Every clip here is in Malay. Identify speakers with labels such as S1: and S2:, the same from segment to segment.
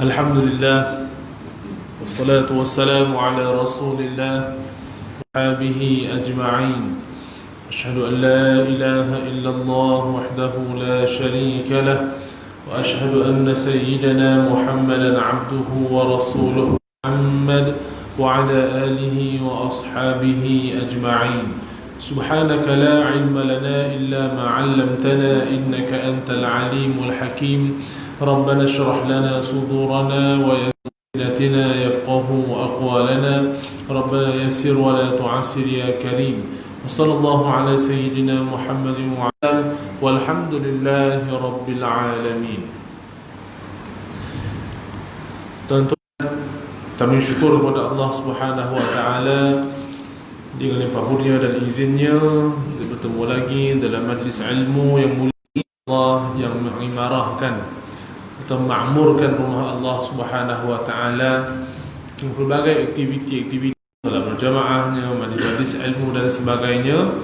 S1: Alhamdulillah, wassalatu wassalamu ala rasulillah وصحبه أجمعين. أشهد أن لا إله إلا الله وحده لا شريك له وأشهد أن سيدنا محمدا عبده ورسوله محمد وعلى آله وأصحابه أجمعين. سبحانك لا علم لنا إلا ما علمتنا إنك أنت العليم الحكيم. ربنا اشرح لنا صدورنا وألسنتنا يفقهوا أقوالنا. ربنا يسر ولا تعسر يا كريم. وصلى الله على سيدنا محمد وعلى والحمد لله رب العالمين. Tentu kami syukur kepada Allah Subhanahu wa taala dengan limpah dan izinnya kita bertemu lagi dalam majlis ilmu yang mulia. Allah yang mengimarahkan atau makmurkan rumah Allah Subhanahu wa taala dengan pelbagai aktiviti dalam berjamaahnya, majlis ilmu dan sebagainya.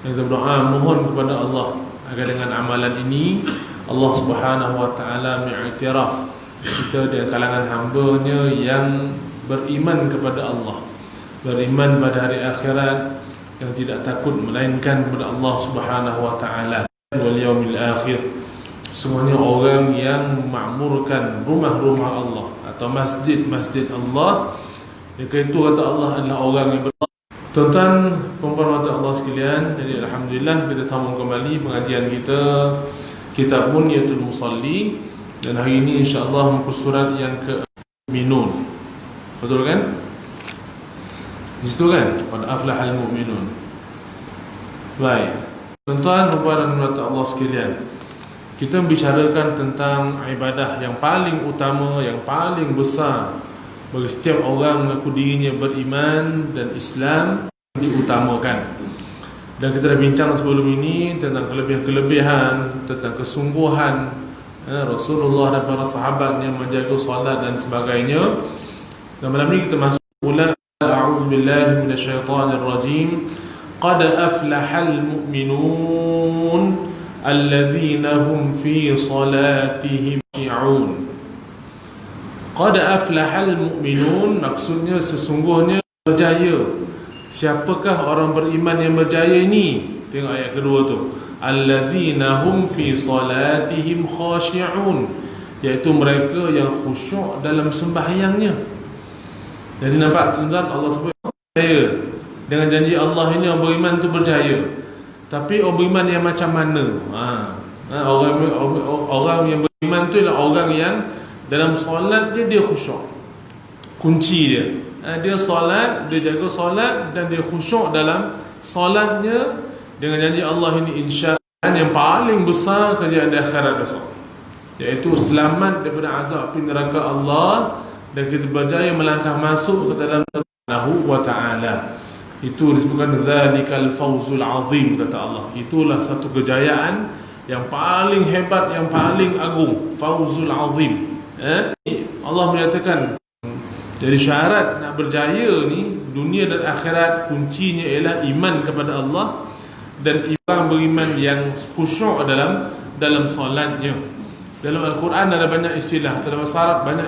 S1: Kita berdoa mohon kepada Allah agar dengan amalan ini Allah Subhanahu wa taala mengiktiraf kita dengan kalangan hamba-Nya yang beriman kepada Allah, beriman pada hari akhirat, yang tidak takut melainkan kepada Allah Subhanahu wa taala wal yaumil akhir. Semuanya orang yang memakmurkan rumah-rumah Allah atau masjid-masjid Allah. Itu kata Allah adalah orang yang Tuan-tuan, perempuan mata Allah sekalian, jadi alhamdulillah kita sambung kembali pengajian kita Kitab Bunyatul Musalli, dan hari ini insya-Allah muka surat yang ke-Mu'minun. Betul kan? Di situ kan? Qad aflahal mu'minun. Baik. Tuan-tuan, perempuan mata Allah sekalian, kita membicarakan tentang ibadah yang paling utama, yang paling besar bagi setiap orang mengaku dirinya beriman dan Islam diutamakan. Dan kita dah bincang sebelum ini tentang kelebihan-kelebihan, tentang kesungguhan Rasulullah dan para sahabatnya menjaga solat dan sebagainya. Dan malam ini kita masuk pula a'udzu billahi minasyaitonir rajim. Qad aflahal mu'minun alladzina hum fi salatihim khashi'un. Qad aflahal mu'minun, maksudnya sesungguhnya berjaya. Siapakah orang beriman yang berjaya ini? Tengok ayat kedua tu. Alladzina hum fi salatihim khashi'un, iaitu mereka yang khusyuk dalam sembahyangnya. Jadi nampak tuan-tuan, Allah sebut berjaya. Dengan janji Allah ini orang beriman tu berjaya. Tapi orang beriman yang macam mana? Orang yang beriman tu adalah orang yang dalam solatnya dia khusyuk. Kunci dia, dia solat, dia jaga solat dan dia khusyuk dalam solatnya. Dengan janji Allah ini insya-Allah yang paling besar kerjaan di akhirat besok, iaitu selamat daripada azab api neraka Allah, dan kita berjaya melangkah masuk ke dalam Subhanahu wa ta'ala. Itu disebutkan dzalikal fawzul azim, kata Allah. Itulah satu kejayaan yang paling hebat, yang paling agung, fawzul azim. Allah menyatakan jadi syarat nak berjaya ni dunia dan akhirat, kuncinya ialah iman kepada Allah dan iman beriman yang khusyuk dalam solatnya. Dalam Al-Quran ada banyak istilah, dalam bahasa Arab banyak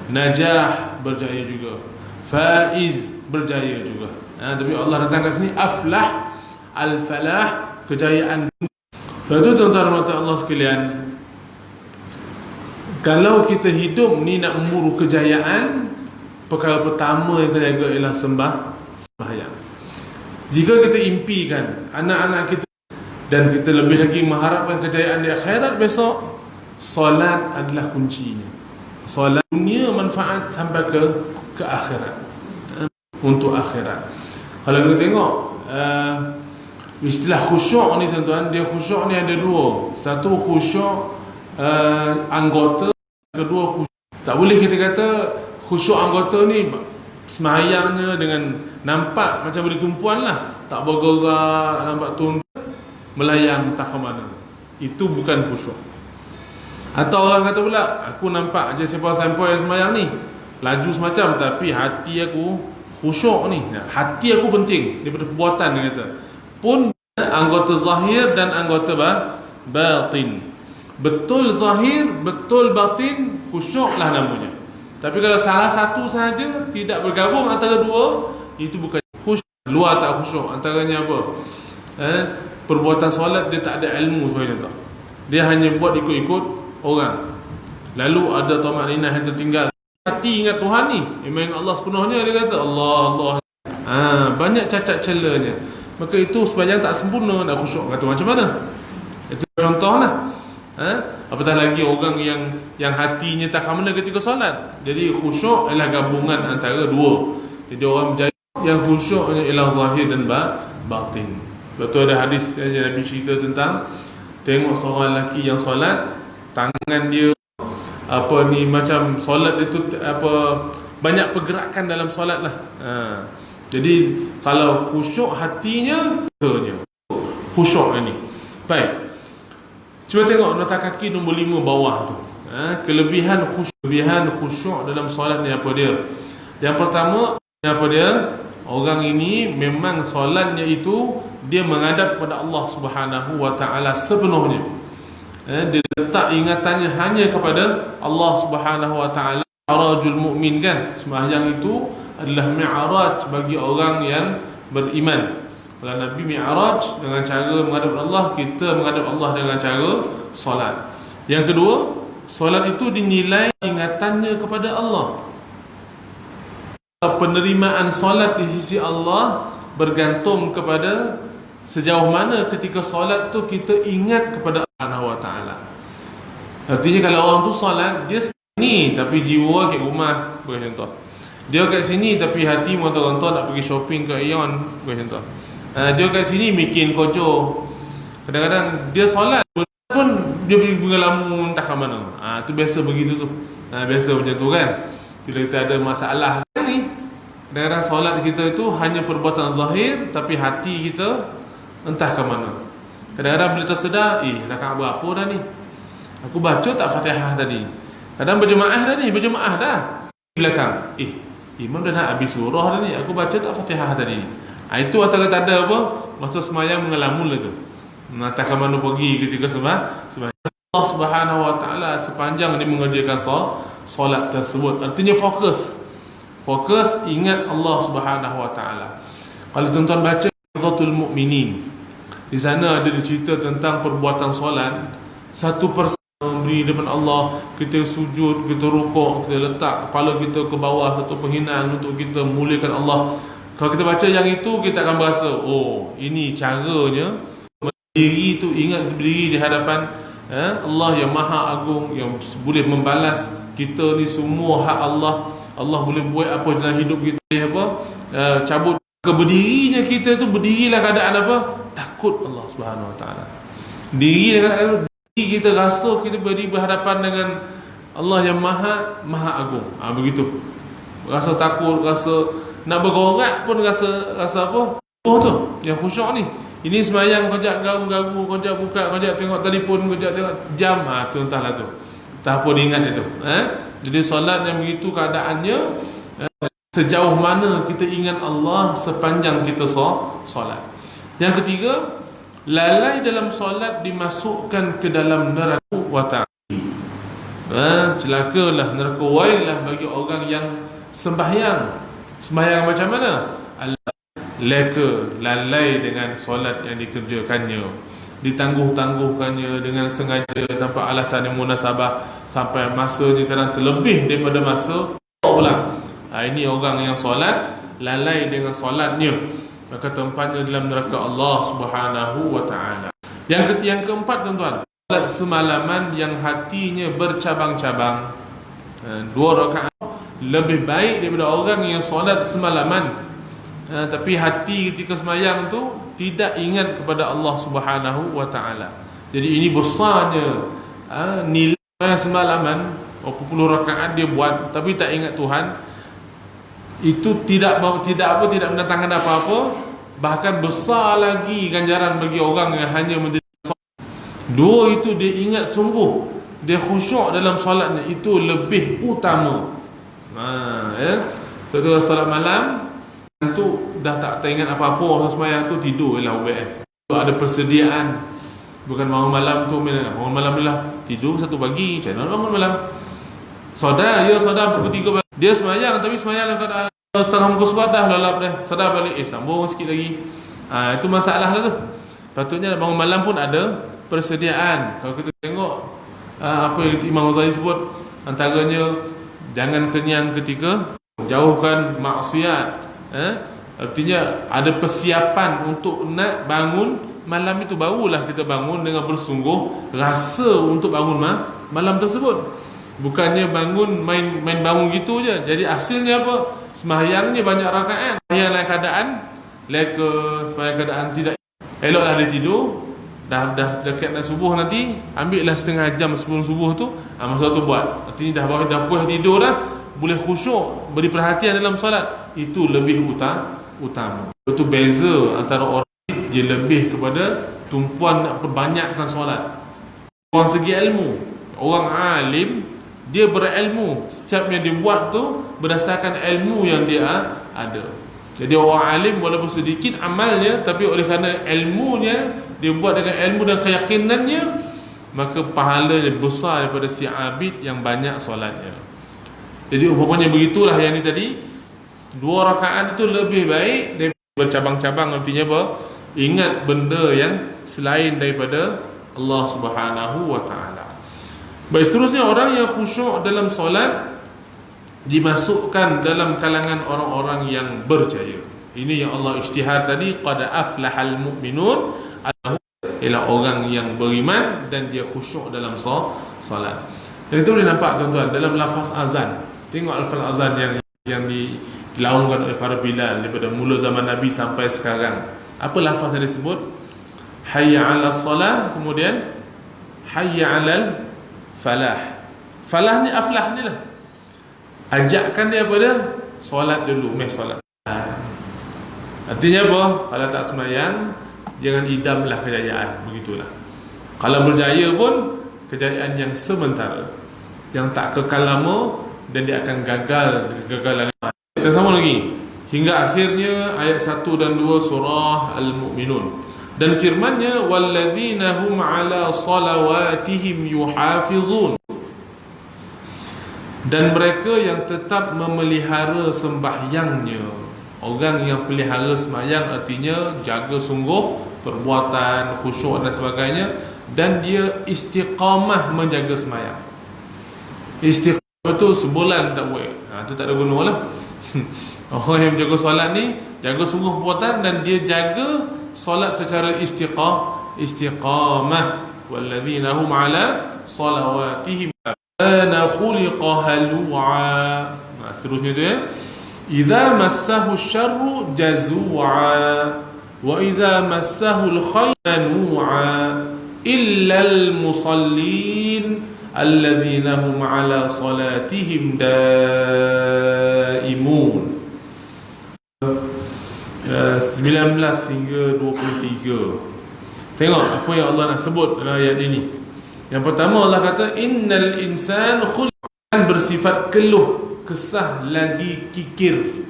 S1: najah berjaya juga, faiz berjaya juga. Tapi Allah datang kat sini aflah, al-falah, kejayaan. Lepas tu tuan-tuan dan Allah sekalian, kalau kita hidup ni nak memburu kejayaan, perkara pertama yang kita jaga ialah sembahyang. Jika kita impikan anak-anak kita dan kita lebih lagi mengharapkan kejayaan di akhirat besok, solat adalah kuncinya. Solat dunia manfaat sampai ke akhirat, untuk akhirat. Kalau kita tengok istilah khusyuk ni tuan-tuan, dia khusyuk ni ada dua. Satu khusyuk anggota, kedua khusyuk. Tak boleh kita kata khusyuk anggota ni sembahyangnya dengan nampak macam boleh tumpuan lah, tak bergerak, nampak tunduk, melayang tak ke mana. Itu bukan khusyuk. Atau orang kata pula, aku nampak je sempoi sembahyang ni, laju semacam, tapi hati aku khusyuk ni. Hati aku penting daripada perbuatan, dia kata. Pun anggota zahir dan anggota batin. Betul zahir, betul batin, khusyuk lah namanya. Tapi kalau salah satu saja, tidak bergabung antara dua, itu bukan khusyuk. Luar tak khusyuk. Antaranya apa? Perbuatan solat dia tak ada ilmu sebenarnya tak. Dia hanya buat ikut-ikut orang. Lalu ada tamakninah yang tertinggal. Hati ingat Tuhan ni, memang Allah sepenuhnya, dia kata Allah. Banyak cacat celanya. Maka itu sebenarnya tak sempurna, nak khusyuk. Kata macam mana? Itu contohlah. Apatah lagi orang yang hatinya tak ke mana ketika solat. Jadi khusyuk adalah gabungan antara dua. Jadi orang berjaya yang khusyuknya ialah zahir dan batin. Betul ada hadis yang Nabi cerita tentang tengok seorang lelaki yang solat, tangan dia macam solat dia tu banyak pergerakan dalam solat lah. Jadi kalau khusyuk hatinya, khusyuk ni. Baik. Cuba tengok nota kaki nombor 5 bawah tu. Kelebihan khusyuk dalam solat ni apa dia? Yang pertama, apa dia? Orang ini memang solatnya itu dia menghadap kepada Allah Subhanahu wa taala sepenuhnya. Dia letak ingatannya hanya kepada Allah Subhanahu wa taala. Mi'rajul mu'min kan? Sembahyang itu adalah mi'raj bagi orang yang beriman. Kalau Nabi mi'raj dengan cara menghadap Allah, kita menghadap Allah dengan cara solat. Yang kedua, solat itu dinilai ingatannya kepada Allah. Penerimaan solat di sisi Allah bergantung kepada sejauh mana ketika solat tu kita ingat kepada Allah Ta'ala. Artinya kalau orang tu solat, dia sini tapi jiwa kat rumah, bagi contoh. Dia kat sini tapi hati montor-montor nak pergi shopping ke Aeon, bagi contoh. Dia kat sini bikin kojo. Kadang-kadang dia solat pun dia pergi pengalaman entah ke mana. Tu biasa begitu tu. Biasa macam tu kan. Bila kita ada masalah ni, kadang-kadang solat kita itu hanya perbuatan zahir, tapi hati kita entah ke mana. Kadang-kadang bila tersedar, rakaat berapa dah ni? Aku baca tak Fatihah tadi. Kadang berjemaah dah ni, berjemaah dah. Di belakang, imam dah nak habis surah dah ni, aku baca tak Fatihah tadi. Itu antara tanda apa? Masa semayang mengelamun lah tu. Tak ke mana pergi ketika semayang. Allah Subhanahu wa taala sepanjang dia mengerjakan solat tersebut. Artinya fokus ingat Allah Subhanahu wa taala. Kalau tuan-tuan baca Qadhatul Mu'minin, di sana ada cerita tentang perbuatan solat satu persatu beri depan Allah, kita sujud, kita rukuk, kita letak kepala kita ke bawah, satu penghinaan untuk kita muliakan Allah. Kalau kita baca yang itu, kita akan berasa, ini caranya berdiri tu, ingat berdiri di hadapan Allah yang maha agung, yang boleh membalas kita ni semua hak Allah. Allah boleh buat apa dalam hidup kita, cabut keberdirinya kita tu, berdirilah keadaan apa? Takut Allah Subhanahu wa taala. Diri dengan diri kita rasa kita berdiri berhadapan dengan Allah yang maha agung. Begitu. Rasa takut, rasa nak bergorak pun rasa apa? Tu yang khusyuk ni. Ini sembahyang kejap garu-garu, kejap buka, kejap tengok telefon, kejap tengok jam. Tu entahlah tu. Tak apa diingat itu. Jadi solat yang begitu keadaannya, sejauh mana kita ingat Allah sepanjang kita solat. Yang ketiga, lalai dalam solat dimasukkan ke dalam neraka wa ta'ala. Celakalah, neraka wailah bagi orang yang sembahyang. Sembahyang macam mana? Lalai dengan solat yang dikerjakannya, ditangguh-tangguhkannya dengan sengaja tanpa alasan yang munasabah, sampai masanya kadang terlebih daripada masa pula. Ini orang yang solat lalai dengan solatnya, maka tempatnya dalam neraka Allah Subhanahu wa taala. Yang keempat tuan-tuan, solat semalaman yang hatinya bercabang-cabang. 2 rakaat lebih baik daripada orang yang solat semalaman, tapi hati ketika semayang tu tidak ingat kepada Allah Subhanahu wa taala. Jadi ini besarnya nilai semalaman, berapa puluh rakaat dia buat tapi tak ingat Tuhan. Itu tidak mendatangkan apa-apa, bahkan besar lagi ganjaran bagi orang yang hanya menjadi solat. 2 itu dia ingat sungguh, dia khusyuk dalam solatnya, itu lebih utama. Betul, solat malam tu dah tak ingat apa-apa, orang semayang tu tidur lah ubek. Tu ada persediaan. Bukan bangun malam tu, bangun malam lah tidur satu pagi, macam mana bangun malam? Sadar pukul 3 pagi. Dia semayang, tapi semayang dalam keadaan setengah muka surat dah, lalap dah. Sadar balik, sambung sikit lagi. Itu masalah lah tu. Patutnya bangun malam pun ada persediaan. Kalau kita tengok apa yang Imam Ghazali sebut, antaranya jangan kenyang ketika jauhkan maksiat. Artinya ada persiapan untuk nak bangun malam itu, barulah kita bangun dengan bersungguh rasa untuk bangun malam tersebut. Bukannya bangun main bangun gitu je. Jadi hasilnya apa? Sembahyangnya banyak rakaat, sembahyang dalam keadaan leka, sembahyang keadaan tidak eloklah dia tidur. Dah dekat nak subuh nanti, ambillah setengah jam sebelum subuh tu, masa tu buat. Artinya dah puas tidur dah, boleh khusyuk, beri perhatian dalam solat. Itu lebih utama. Itu beza antara orang dia lebih kepada tumpuan nak perbanyakkan solat. Orang segi ilmu, orang alim dia berilmu, setiap yang dia buat tu berdasarkan ilmu yang dia ada. Jadi orang alim walaupun sedikit amalnya, tapi oleh kerana ilmunya, dia buat dengan ilmu dan keyakinannya, maka pahalanya besar daripada si abid yang banyak solatnya. Jadi umpamanya begitulah yang ni tadi, 2 rakaat itu lebih baik daripada bercabang-cabang. Artinya apa? Ingat benda yang selain daripada Allah Subhanahu wa ta'ala. Baik, seterusnya orang yang khusyuk dalam solat dimasukkan dalam kalangan orang-orang yang berjaya. Ini yang Allah isytihar tadi, qad aflahal mu'minun, ialah orang yang beriman dan dia khusyuk dalam solat. Dan itu boleh nampak tuan-tuan dalam lafaz azan. Tengok lafaz azan yang dilaungkan oleh para Bilal daripada mula zaman Nabi sampai sekarang. Apa lafaz yang disebut? Hayya 'alas salah, kemudian hayya 'alal falah. Falah ni, aflah ni lah, ajakkan dia pada solat dulu, solat. Artinya apa? Kalau tak semayang, jangan idamlah kejayaan. Begitulah. Kalau berjaya pun kejayaan yang sementara, yang tak kekal lama, dan dia akan gagal kegagalan. Kita sama lagi hingga akhirnya ayat 1 dan 2 surah Al-Mu'minun. Dan firmannya, walladzina hum ala salawatihim yuhafizun, dan mereka yang tetap memelihara sembahyangnya. Orang yang pelihara sembahyang artinya jaga sungguh perbuatan, khusyuk dan sebagainya, dan dia istiqamah menjaga sembahyang. Istiqamah tu sebulan tak buat, tu tak ada guna lah. Orang yang jaga solat ni jaga sungguh perbuatan dan dia jaga solat secara istiqamah. Walladzina hum ala salawatihim ana khuliqa halu'a. Seterusnya tu ya, idza massahu syarru jazua wa idza massahu alkhairu manu'a illal musallin alladzina hum ala salatihim daimun. 19 hingga 23. Tengok apa yang Allah nak sebut dalam ayat ini. Yang pertama, Allah kata innal insan khuliqan bersifat keluh, kesah lagi kikir.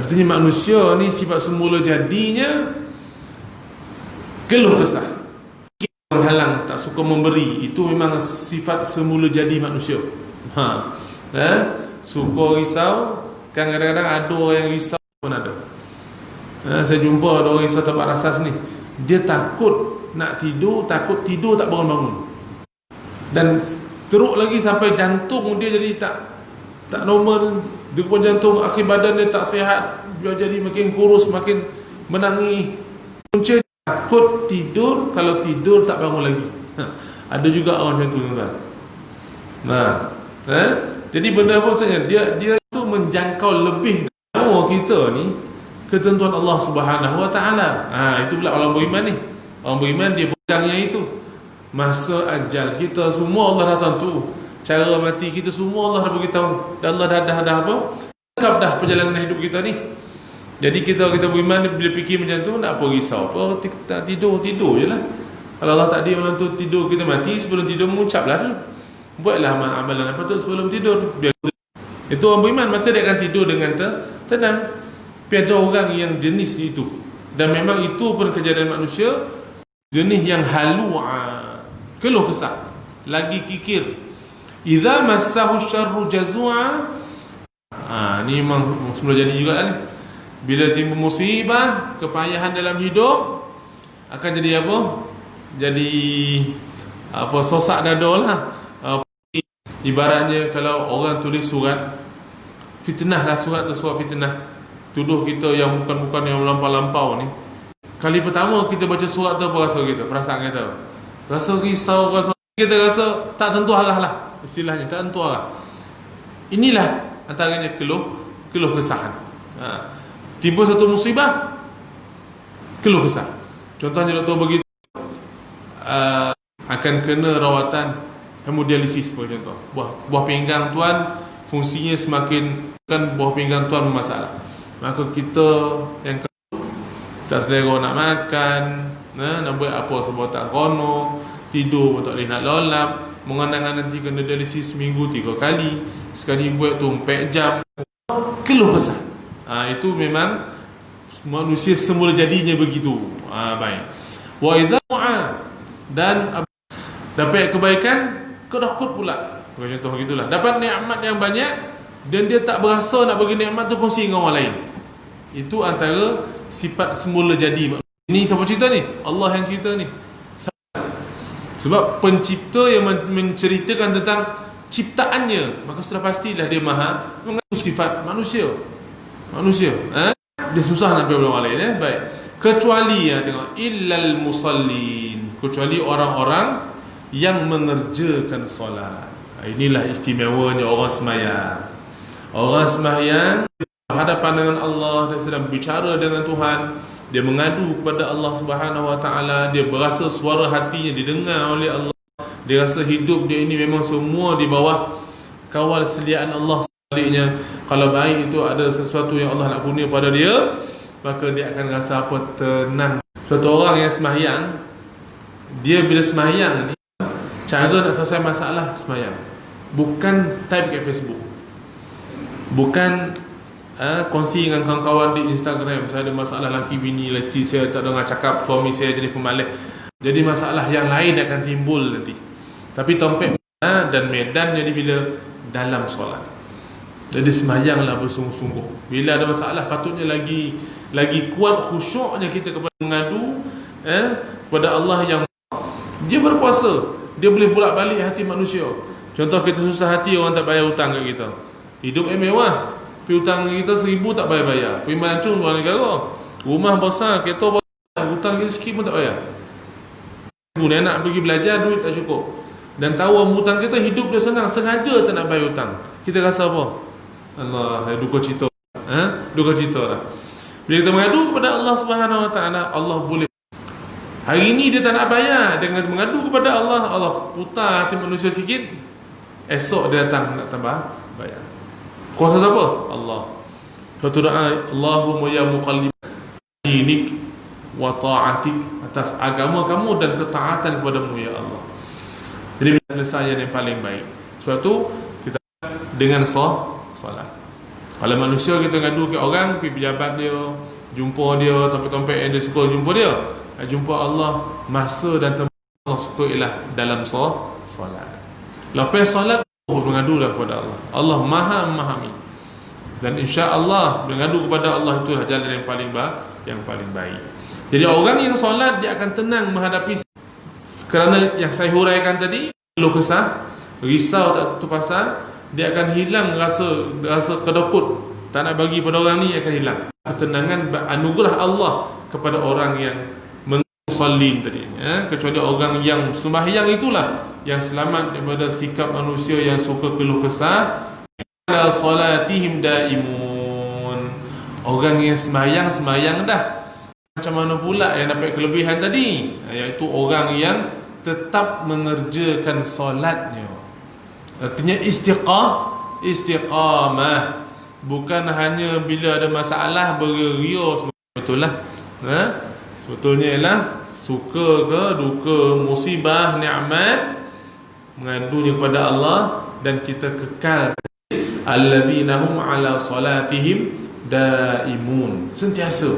S1: Artinya manusia ni sifat semula jadinya keluh kesah, menghalang, tak suka memberi. Itu memang sifat semula jadi manusia. Suka risau. Kan kadang-kadang ada orang yang risau pun ada. Saya jumpa ada orang risau tempat rasas ni, dia takut nak tidur, takut tidur tak bangun-bangun, dan teruk lagi sampai jantung dia jadi tak normal. Dia pun jantung, akhir badan dia tak sihat, dia jadi makin kurus, makin menangis. Punca takut tidur, kalau tidur tak bangun lagi. Ada juga orang macam tu, tuan-tuan. Jadi benda apa maksudnya? Dia tu menjangkau lebih nyawa kita ni ketentuan Allah Subhanahu wa ta'ala. Itu pula orang beriman ni. Orang beriman dia pegang yang itu. Masa ajal kita semua Allah dah tentu. Cara mati kita semua Allah dah beritahu. Dan Allah dah apa? Lengkap dah perjalanan hidup kita ni. Jadi kita beriman bila fikir macam tu, nak apa risau apa? Tak tidur je lah. Kalau Allah tak dia menentu tidur kita mati, sebelum tidur mengucaplah tu. Buatlah amalan apa tu sebelum tidur. Biar itu orang beriman, maka dia akan tidur dengan tenang. Tapi ada orang yang jenis itu, dan memang itu pun kejadian manusia, jenis yang halu'a, keluh kesah. lagi kikir. Idza massahu syarru jazua. Ni memang semula jadi juga ni. Bila timbul musibah, kepayahan dalam hidup, akan jadi apa? Jadi sosak dada lah. Ibaratnya kalau orang tulis surat fitnah lah, surat tu surat fitnah, tuduh kita yang bukan-bukan, yang melampau-lampau ni. Kali pertama kita baca surat tu, apa rasa kita? Perasaan kita rasa risau, kita rasa tak tentu arah lah, istilahnya tak tentu arah. Inilah antaranya keluh kesahan. Timbul satu musibah, keluh kesah. Contohnya doktor begitu, akan kena rawatan hemodialisis, por contoh. Buah pinggang tuan fungsinya semakin, kan buah pinggang tuan bermasalah. Maka kita yang tak selera nak makan, nak buat apa sebab tak kono, tidur pun tak boleh nak lolap, mengenang nanti kena dialisis seminggu 3 kali, sekali buat tu 4 jam. Keluh kesah. Itu memang manusia semula jadinya begitu. Baik. Wa idza dan dapat kebaikan, kedakut pula. Contoh begitulah. Dapat nikmat yang banyak dan dia tak berasa nak bagi nikmat tu kongsi dengan orang lain. Itu antara sifat semula jadi. Ini siapa cerita ni? Allah yang cerita ni. Sebab pencipta yang menceritakan tentang ciptaannya, maka sudah pastilah dia maha mengetahui sifat manusia. Dia susah nak pergi orang lain. Baik. Kecuali tengok, illal musallin, kecuali orang-orang yang mengerjakan solat. Inilah istimewanya orang sembahyang. Orang sembahyang berhadapan dengan Allah, dia sedang bicara dengan Tuhan, dia mengadu kepada Allah Subhanahu Wa Taala, dia berasa suara hatinya didengar oleh Allah, dia rasa hidup dia ini memang semua di bawah kawal seliaan Allah. Sebaliknya, kalau baik itu ada sesuatu yang Allah nak kurnia pada dia, maka dia akan rasa apa? Tenang. Suatu orang yang sembahyang, dia bila sembahyang ni, cara nak selesai masalah sembahyang, bukan type kat Facebook, bukan kongsi dengan kawan-kawan di Instagram, saya ada masalah laki bini, isteri saya tak dengar cakap, suami saya jadi pemalas. Jadi masalah yang lain akan timbul nanti. Tapi tempat dan medan jadi bila dalam solat. Jadi sembahyanglah bersungguh-sungguh. Bila ada masalah, patutnya lagi kuat khusyuknya kita kepada mengadu kepada Allah yang dia berkuasa. Dia boleh bolak-balik hati manusia. Contoh kita susah hati, orang tak bayar hutang kat kita. Hidup mewah, tapi hutang kita 1,000 tak bayar. Pergi melancong luar negara, rumah besar, kereta besar, hutang kita sikit pun tak bayar. Dia nak pergi belajar, duit tak cukup. Dan tahu hutang kita, hidup dia senang, sengaja tak nak bayar hutang. Kita rasa apa? Allah, duka cita. Duka cita lah. Bila kita mengadu kepada Allah Subhanahu Wa Taala, Allah boleh. Hari ini dia tak nak bayar, dengan mengadu kepada Allah, Allah putar hati manusia sikit, esok dia datang nak tambah bayar. Kuasa siapa? Allah. Suatu doa, Allahumma ya muqallib dinik wa ta'atik, atas agama kamu dan ketaatan kepadamu ya Allah. Jadi penyelesaian yang paling baik. Sebab tu kita dengan solat. Kalau manusia kita ngadu ke orang, pergi pejabat dia, jumpa dia, tempat-tempat yang dia suka jumpa dia, jumpa Allah, masa dan tempat Allah suka ialah dalam solat. Lepas solat mengadulah kepada Allah. Allah Maha memahami. Dan insya-Allah mengadu kepada Allah itulah jalan yang paling baik. Jadi orang yang solat, dia akan tenang menghadapi, kerana yang saya huraikan tadi, keluh kesah, risau tak terpasang, dia akan hilang rasa kedokut, tak nak bagi pada orang ni, akan hilang. Ketenangan anugerah Allah kepada orang yang musallin tadi, kecuali orang yang sembahyang itulah yang selamat daripada sikap manusia yang suka keluh kesah. Ala salatihim daimun. Orang yang sembahyang dah. Macam mana pula yang dapat kelebihan tadi? Iaitu orang yang tetap mengerjakan solatnya. Artinya istiqamah. Bukan hanya bila ada masalah beria-ria. Betul lah. Sebetulnya ialah suka ke duka, musibah, nikmat, mengadunya kepada Allah, dan kita kekal. Alladzina hum ala salatihim daimun. Sentiasa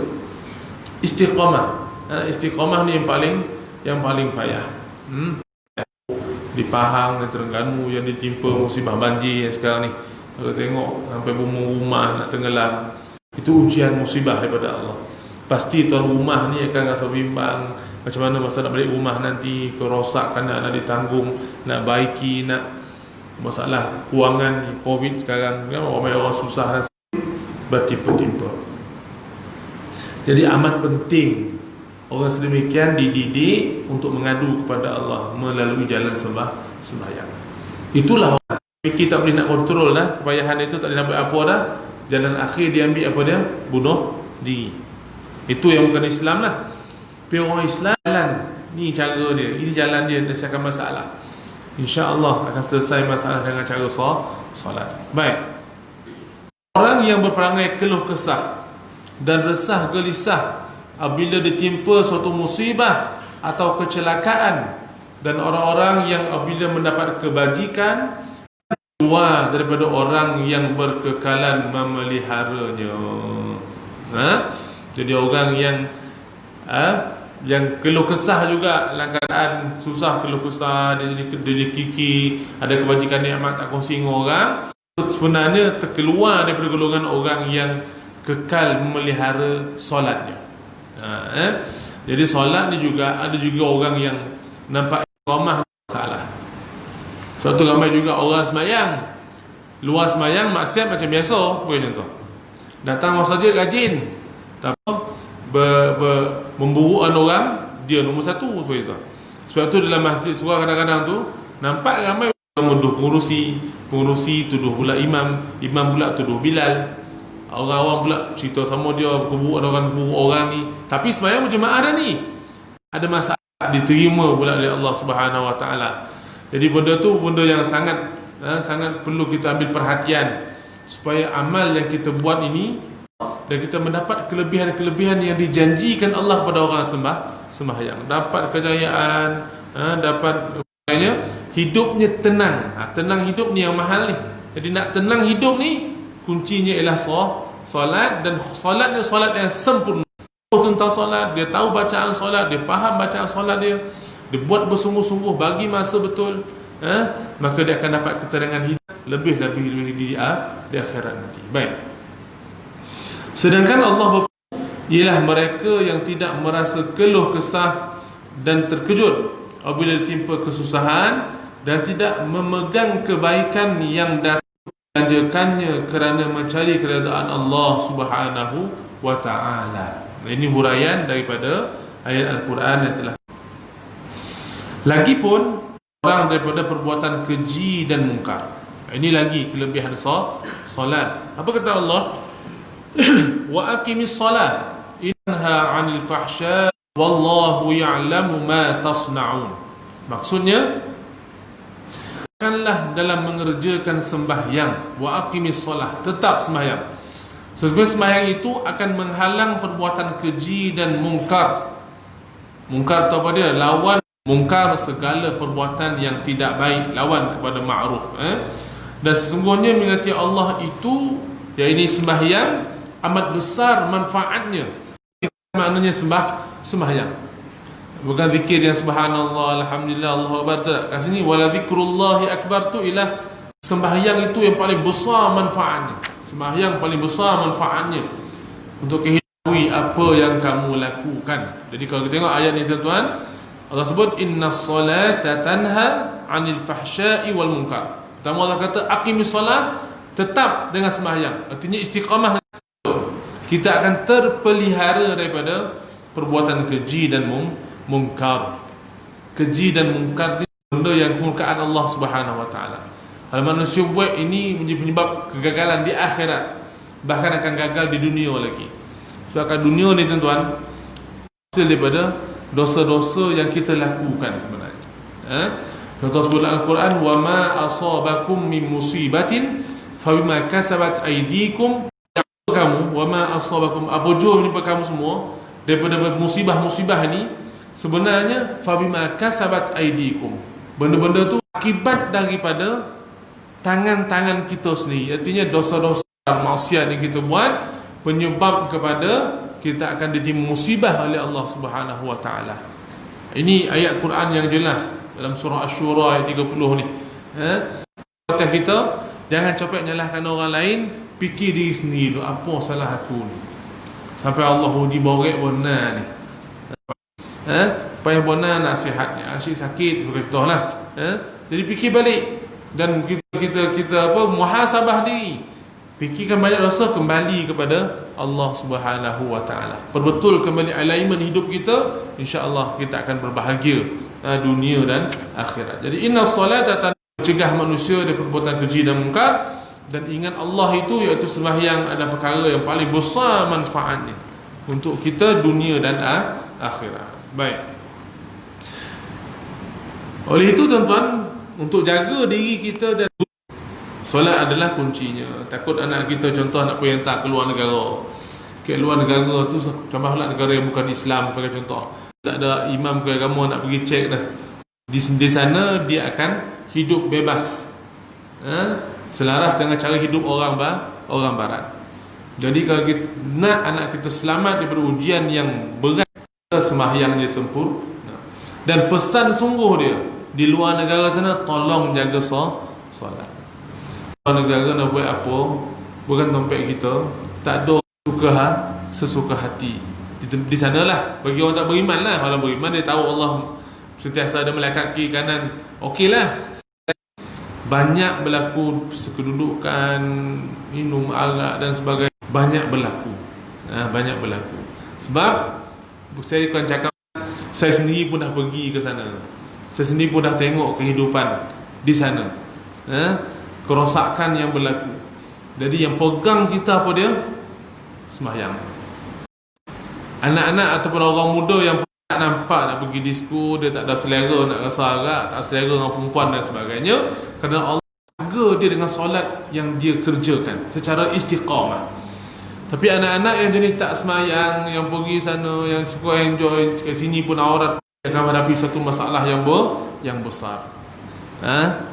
S1: istiqamah. Istiqamah ni yang paling payah. di Pahang dan Terengganu yang ditimpa musibah banjir yang sekarang ni. Kalau tengok sampai rumah nak tenggelam, itu ujian musibah daripada Allah. Pasti tuan rumah ni akan rasa bimbang, macam mana masa nak balik rumah nanti, kerosakan nak ditanggung, nak baiki, nak masalah kewangan Covid sekarang kan, ramai orang susah dan bertimpa-timpa. Jadi amat penting orang sedemikian dididik untuk mengadu kepada Allah melalui jalan sembahyang. Itulah orang fikir tak boleh nak kontrol dah, kepayahan itu tak boleh nak buat apa dah. Jalan akhir dia ambil apa dia? Bunuh diri. Itu yang bukan Islam lah. Tapi orang Islam, jalan ni cara dia, ini jalan dia menyelesaikan masalah. InsyaAllah akan selesai masalah dengan cara solat. Baik. Orang yang berperangai keluh kesah dan resah gelisah apabila ditimpa suatu musibah atau kecelakaan, dan orang-orang yang apabila mendapat kebajikan keluar daripada orang yang berkekalan memeliharanya. Jadi orang yang keluh kesah juga dalam keadaan susah, keluh kesah, dia kiki, ada kebajikan nikmat tak kongsi dengan orang, sebenarnya terkeluar daripada golongan orang yang kekal memelihara solatnya. Jadi solat ni juga ada juga orang yang nampak ramah salah. Suatu ramai juga orang semayang, luar semayang maksiat macam biasa, bukan contoh. Datang masa dia rajin, tak apa, memburukan orang, dia nombor satu. Sebab tu dalam masjid surah kadang-kadang tu nampak ramai menuduh pengurusi tuduh pula imam pula tuduh Bilal, orang awam pula cerita sama dia berburuk orang ni. Tapi semayang berjemaah dah ni, ada masalah diterima pula oleh Allah Subhanahu Wa Taala. Jadi benda tu benda yang sangat perlu kita ambil perhatian, supaya amal yang kita buat ini dan kita mendapat kelebihan-kelebihan yang dijanjikan Allah kepada orang sembahyang, dapat kejayaan, dapat hidupnya tenang. Tenang hidup ni yang mahal ni. Jadi nak tenang hidup ni, kuncinya ialah solat, dan solatnya solat yang sempurna. Tentang solat, dia tahu bacaan solat, dia faham bacaan solat dia buat bersungguh-sungguh, bagi masa betul, maka dia akan dapat ketenangan hidup lebih di akhirat nanti. Baik. Sedangkan Allah berfirman, ialah mereka yang tidak merasa keluh kesah dan terkejut apabila ditimpa kesusahan, dan tidak memegang kebaikan yang dijanjikannya kerana mencari keredaan Allah Subhanahu Wa Taala. Ini huraian daripada ayat Al-Quran yang telah. Lagipun orang daripada perbuatan keji dan mungkar. Ini lagi kelebihan solat. Apa kata Allah? Wa aqimis salat innaha 'anil fahsya wallahu ya'lamu ma tasna'un. Maksudnya, kanlah dalam mengerjakan sembahyang. Wa aqimis salat, tetap sembahyang. Sesungguhnya sembahyang itu akan menghalang perbuatan keji dan mungkar. Mungkar tu apa dia? Lawan mungkar, segala perbuatan yang tidak baik, lawan kepada ma'ruf. Dan sesungguhnya mengerti Allah itu, ya ini sembahyang amat besar manfaatnya. Maknanya sembahyang, bukan zikir yang subhanallah, alhamdulillah, Allahu akbar. Kat sini wala zikrullahi akbar tu ialah sembahyang itu yang paling besar manfaatnya. Sembahyang paling besar manfaatnya untuk ketahui apa yang kamu lakukan. Jadi kalau kita tengok ayat ni tuan-tuan, Allah sebut innas salata tanha 'anil fahsya'i wal munkar. Pertama Allah kata aqimis salat, tetap dengan sembahyang. Artinya istiqamah. Kita akan terpelihara daripada perbuatan keji dan mungkar. Keji dan mungkar ni benda yang kemurkaan Allah Subhanahu Wa Taala. Kalau manusia buat ini menjadi penyebab kegagalan di akhirat, bahkan akan gagal di dunia lagi. Sebab kat dunia ni tuan-tuan, hasil daripada dosa-dosa yang kita lakukan sebenarnya. Contoh sebut dalam Al-Quran, wa ma asabakum min musibatin fa bima kasabat aydikum. Kamu wa ma asabakum, apa jua menimpa kamu semua daripada musibah-musibah ni, sebenarnya fa bima kasabat aydikum. Benda-benda tu akibat daripada tangan-tangan kita sendiri. Artinya dosa-dosa maksiat yang kita buat penyebab kepada kita akan ditimpa musibah oleh Allah Subhanahu Wa Taala. Ini ayat Quran yang jelas. dalam surah Asy-Syura ayat 30 ni. Atas kita jangan capek nyalahkan orang lain, fikir diri sendiri dulu, apa salah aku ni. Sampai Allah uji borek benar ni. Payah benar nak sihat ni, asyik sakit berkatalah. Jadi fikir balik dan kita muhasabah diri. Fikirkan banyak dosa, kembali kepada Allah Subhanahu wa taala. Perbetul kembali alignment hidup kita, insya-Allah kita akan berbahagia dunia dan akhirat. Jadi inna solata mencegah manusia dari perbuatan keji dan mungkar, dan ingat Allah itu, iaitu sembahyang adalah perkara yang paling besar manfaatnya untuk kita dunia dan akhirat. Baik. Oleh itu tuan-tuan, untuk jaga diri kita dan solat adalah kuncinya. Takut anak kita contoh nak pergi hantar keluar negara. Keluar negara tu contohlah negara yang bukan Islam sebagai contoh. Tak ada imam keagama nak pergi cek dah. Di sana dia akan hidup bebas. Selaras dengan cara hidup orang barat. Jadi kalau kita nak anak kita selamat daripada ujian yang berat, sembahyang dia sempurna. Dan pesan sungguh dia di luar negara sana, tolong jaga solat. Negara nak buat apa, bukan dompet kita, tak ada sesuka hati. Di sanalah bagi orang tak beriman lah. Kalau beriman dia tahu Allah sentiasa ada malaikat kiri kanan, okeylah. Banyak berlaku kedudukan, minum arak dan sebagainya, banyak berlaku. Banyak berlaku. Sebab saya akan cakap, saya sendiri pun dah pergi ke sana. Saya sendiri pun dah tengok kehidupan di sana. Kerosakan yang berlaku. Jadi yang pegang kita apa dia? Sembahyang. Anak-anak ataupun orang muda yang tak nampak nak pergi disko, dia tak ada selera nak rasa arak, tak selera dengan perempuan dan sebagainya, kerana Allah jaga dia dengan solat yang dia kerjakan secara istiqamah. Tapi anak-anak yang jenis tak sembahyang, yang pergi sana, yang suka enjoy kat sini pun aurat, akan menghadapi satu masalah yang besar.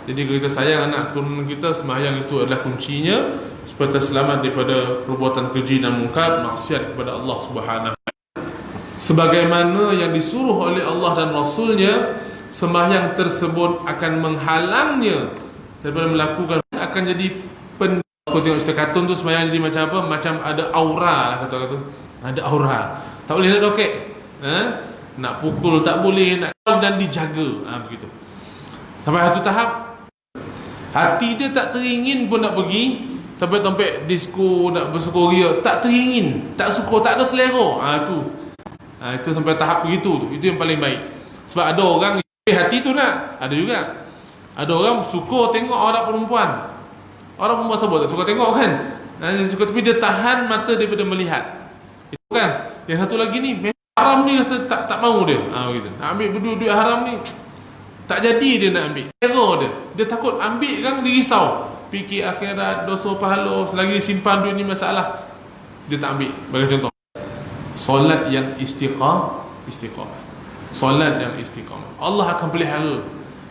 S1: Jadi kalau kita sayang anak keturunan kita, sembahyang itu adalah kuncinya supaya kita selamat daripada perbuatan keji dan mungkar, maksiat kepada Allah Subhanahu. Sebagaimana yang disuruh oleh Allah dan Rasulnya, sembahyang tersebut akan menghalangnya daripada melakukan, akan jadi Kau tengok cerita kartun tu, sembahyang jadi macam apa? Macam ada aura lah, kata-kata. Ada aura. Tak boleh nak dokek. Nak pukul tak boleh, nak dan dijaga. Begitu. Sampai satu tahap hati dia tak teringin pun nak pergi. Sampai tempat disko nak bersukoria, tak teringin, tak suka, tak ada selera. Itu sampai tahap begitu tu. Itu yang paling baik. Sebab ada orang hati tu nak, ada juga. Ada orang suka tengok aurat perempuan. Orang perempuan sebut tak suka tengok kan? Dia suka, tapi dia tahan mata daripada melihat. Itu kan. Yang satu lagi ni haram ni rasa tak mau dia. Begitu. Nak ambil duit haram ni, tak jadi dia nak ambil. Error dia. Dia takut ambil kan, dia risau. Fikir akhirat, dosa pahala, selagi simpan duit ni masalah. Dia tak ambil. Bagi contoh, solat yang istiqamah. Solat yang istiqamah, Allah akan pelihara.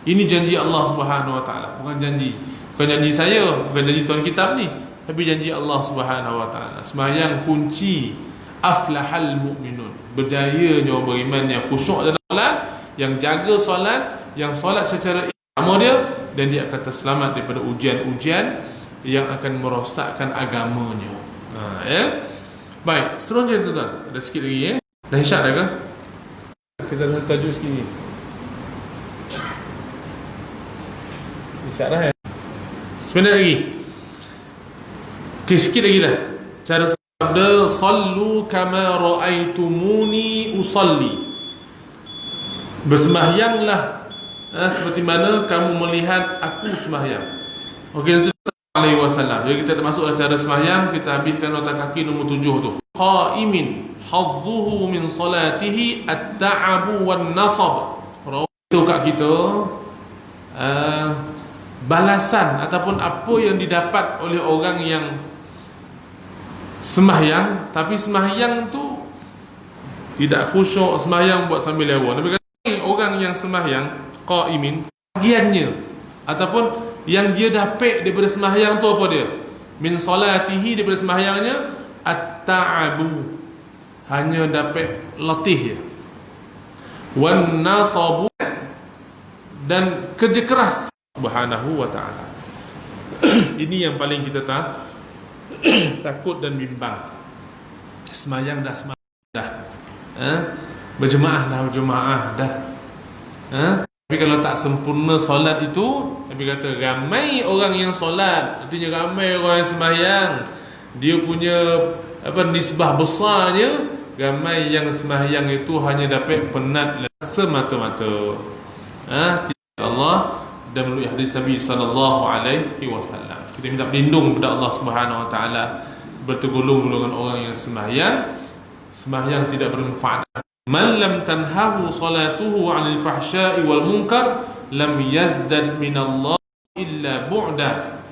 S1: Ini janji Allah Subhanahu Wa Taala, bukan janji saya, bukan janji tuan kitab ni, tapi janji Allah Subhanahu Wa Taala. Sembahyang kunci aflahal mu'minun, berjayanya orang beriman yang khusyuk dalam solat, yang jaga solat, yang solat secara istiqamah dia, dan dia akan terselamat daripada ujian-ujian yang akan merosakkan agamanya. Baik, seterusnya tuan-tuan, ada sikit lagi Dah isyak dah ke? Kita dah tajuk sikit ni. Isyak dah sebentar lagi. Sikit lagi lah. Cara sabda, sallu kama ra'aitumuni usalli. Bersembahyanglah seperti mana kamu melihat aku sembahyang. Okey, itu alaihi wasallam. Jadi kita termasuklah cara sembahyang. Kita habiskan nota kaki nombor 7 tu. Qa'imin hadzuhu min salatihi at-ta'abu wan nasab. Itu kat kita balasan ataupun apa yang didapat oleh orang yang sembahyang, tapi sembahyang tu tidak khusyuk, sembahyang buat sambil lewat. Nabi kata orang yang sembahyang qaimin, bagiannya ataupun yang dia dapat daripada sembahyang tu apa dia? Min salatihi, daripada sembahyangnya, at-ta'abu, hanya dapat letih je. Wan nasabu, dan kerja keras Subhanahu wa ta'ala. Ini yang paling kita takut dan bimbang. Semayang dah, berjemaah dah. Tapi kalau tak sempurna solat itu, Nabi kata ramai orang yang solat, artinya ramai orang yang sembahyang, dia punya nisbah besarnya, ramai yang sembahyang itu hanya dapat penat semata-mata. Allah dan melalui hadis Nabi sallallahu alaihi wasallam kita minta berlindung kepada Allah Subhanahu wa taala, bertergolong dengan orang yang sembahyang tidak bermanfaat. Man lam tanhahu salatuhu 'anil fahsya'i wal munkar lam yazdad minallah illa bu'da.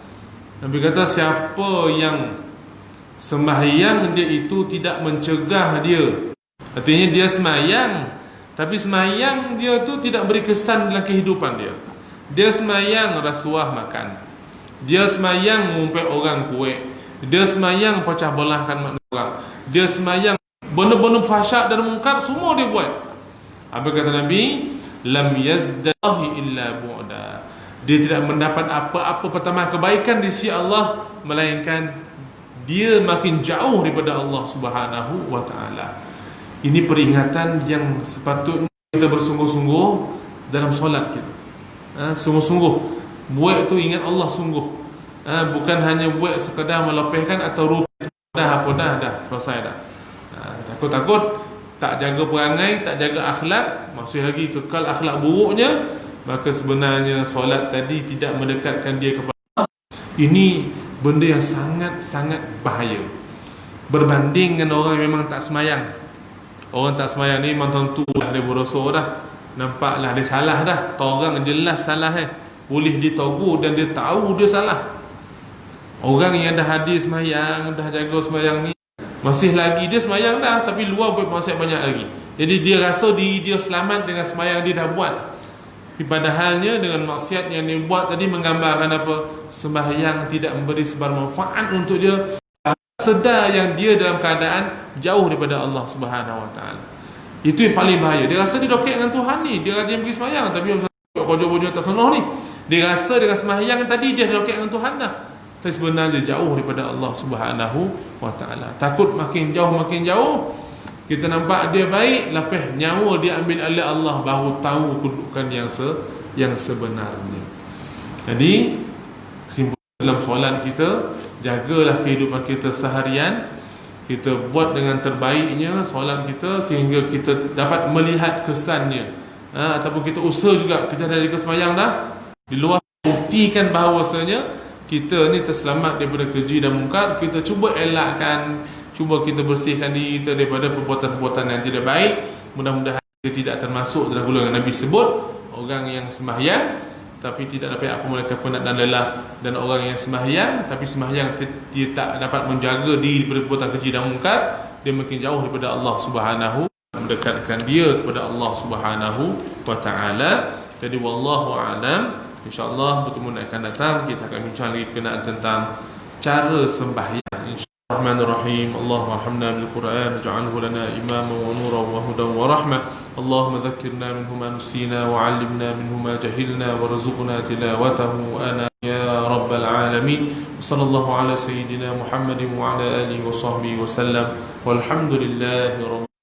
S1: Nabi kata siapa yang sembahyang dia itu tidak mencegah dia, artinya dia sembahyang tapi sembahyang dia tu tidak beri kesan dalam kehidupan dia. Dia sembahyang rasuah makan, dia sembahyang mengumpet orang kuih, dia sembahyang pecah belahkan manusia orang, dia sembahyang benda-benda fahsyat dan mungkar semua dia buat. Apa kata Nabi? Lam yazdahi illa bu'da. Dia tidak mendapat apa-apa pertama kebaikan di sisi Allah, melainkan dia makin jauh daripada Allah Subhanahu wa ta'ala. Ini peringatan yang sepatutnya kita bersungguh-sungguh dalam solat kita. Sungguh-sungguh buat tu ingat Allah sungguh. Bukan hanya buat sekadar melepaskan atau rutin dah selesai dah. Takut-takut tak jaga perangai, tak jaga akhlak, masih lagi kekal akhlak buruknya, maka sebenarnya solat tadi tidak mendekatkan dia kepada Allah. Ini benda yang sangat-sangat bahaya berbanding dengan orang yang memang tak semayang. Orang tak semayang ni memang tentu dah dia berdosa dah, nampaklah dia salah dah, orang jelas salah boleh ditegur dan dia tahu dia salah. Orang yang dah hadir semayang, dah jaga semayang ni, masih lagi dia semayang dah tapi luar buat maksiat banyak lagi. Jadi dia rasa diri dia selamat dengan semayang dia dah buat. Tapi padahalnya dengan maksiat yang dia buat tadi menggambarkan apa? Sembahyang tidak memberi sebar manfaat untuk dia. Sedar yang dia dalam keadaan jauh daripada Allah Subhanahu wa ta'ala. Itu yang paling bahaya. Dia rasa dia doket dengan Tuhan ni, dia rajin pergi semayang, tapi kojok-kojok tak sonoh ni, dia rasa dengan semayang tadi dia doket dengan Tuhan dah, tapi sebenarnya jauh daripada Allah Subhanahu wa ta'ala. Takut makin jauh kita nampak dia baik, lepas nyawa dia ambil oleh Allah, baru tahu kedudukan yang sebenarnya. Jadi kesimpulan dalam solat kita, jagalah kehidupan kita seharian, kita buat dengan terbaiknya solat kita sehingga kita dapat melihat kesannya. Ataupun kita usaha juga, kita dah jaga sembahyang dah, di luar buktikan bahawasanya kita ni terselamat daripada keji dan mungkar. Kita cuba elakkan, cuba kita bersihkan diri kita daripada perbuatan-perbuatan yang tidak baik. Mudah-mudahan kita tidak termasuk dalam golongan Nabi sebut, orang yang sembahyang tapi tidak dapat apa mereka penat dan lelah, dan orang yang sembahyang tapi sembahyang dia tak dapat menjaga diri daripada perbuatan keji dan mungkar, dia makin jauh daripada Allah Subhanahu, mendekatkan dia kepada Allah Subhanahu wa ta'ala. Jadi wallahu a'lam. InsyaAllah pertemuan akan datang kita akan bincang lagi berkenaan tentang cara sembahyang. Bismillahirrahmanirrahim. Allahumma arhamna bil Qur'an waj'alhu lana imaman wa nuran wa hudan wa rahmah. Allahumma dhakkirna minhu ma nusina wa 'allimna minhu ma jahilna warzuqna tilawatahu ana ya rabbal alamin. Sallallahu ala sayyidina Muhammadin wa ala alihi wa sahbihi wa sallam. Walhamdulillahi rabbil